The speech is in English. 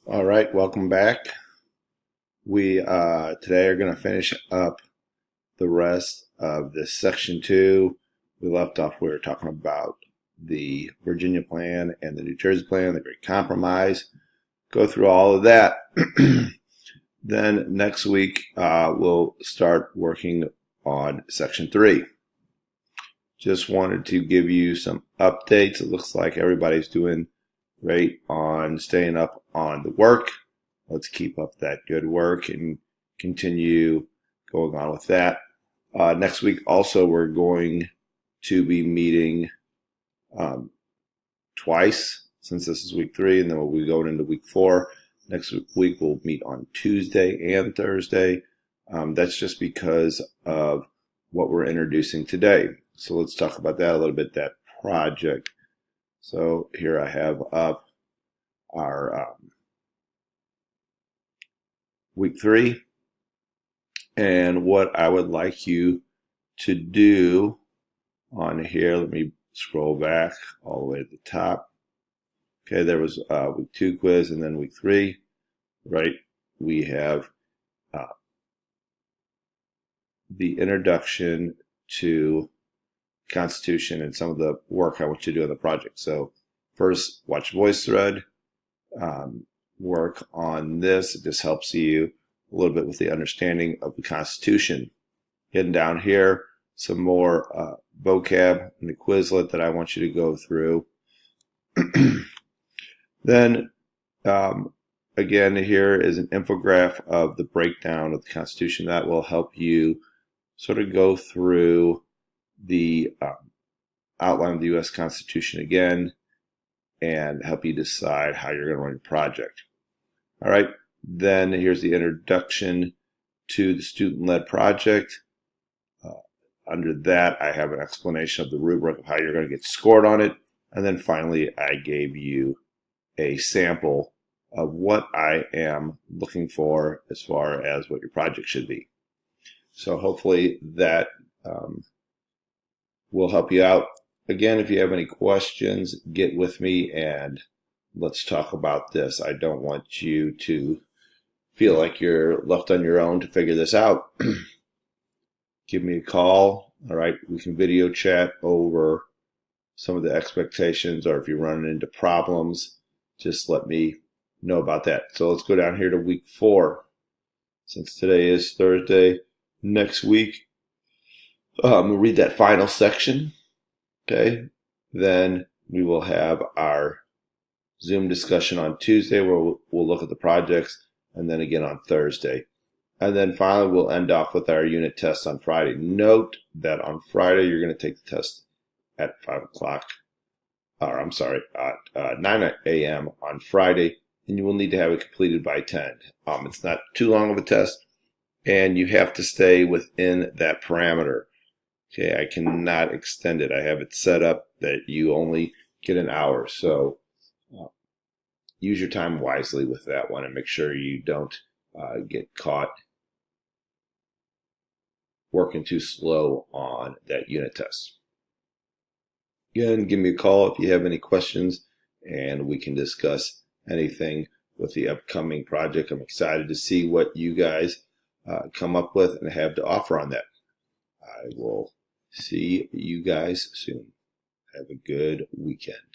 All right, welcome back. We today are going to finish up the rest of this section 2. We left off, we were talking about the Virginia plan and the New Jersey plan, the Great Compromise. Go through all of that. Then next week we'll start working on section 3. Just wanted to give you some updates. It looks like everybody's doing great on staying up on the work. Let's keep up that good work and continue going on with that. Next week also we're going to be meeting twice, since this is week 3, and then we'll be going into week 4. Next week we'll meet on Tuesday and Thursday. That's just because of what we're introducing today. So let's talk about that a little bit, that project. So here I have up our week 3, and what I would like you to do on here, let me scroll back all the way to the top. Okay, there was week 2 quiz, and then week 3, right? We have the introduction to Constitution and some of the work I want you to do on the project. So first, watch VoiceThread, work on this. It just helps you a little bit with the understanding of the Constitution. Getting down here, some more vocab and the Quizlet that I want you to go through. Then, again, here is an infographic of the breakdown of the Constitution that will help you sort of go through the outline of the U.S. Constitution again and help you decide how you're going to run your project. All right, then here's the introduction to the student-led project. Under that, I have an explanation of the rubric of how you're going to get scored on it. And then finally, I gave you a sample of what I am looking for as far as what your project should be. So hopefully that will help you out. Again, if you have any questions, get with me and let's talk about this. I don't want you to feel like you're left on your own to figure this out. Give me a call. All right, we can video chat over some of the expectations, or if you're running into problems, just let me know about that. So let's go down here to week 4. Since today is Thursday, next week, we'll read that final section. Okay, then we will have our Zoom discussion on Tuesday where we'll look at the projects, and then again on Thursday. And then finally, we'll end off with our unit test on Friday. Note that on Friday, you're going to take the test at 5 o'clock, or I'm sorry, at 9 a.m. on Friday, and you will need to have it completed by 10. It's not too long of a test, and you have to stay within that parameter. Okay, I cannot extend it. I have it set up that you only get an hour, so use your time wisely with that one and make sure you don't get caught working too slow on that unit test. Again, give me a call if you have any questions, and we can discuss anything with the upcoming project. I'm excited to see what you guys come up with and have to offer on that. I will see you guys soon. Have a good weekend.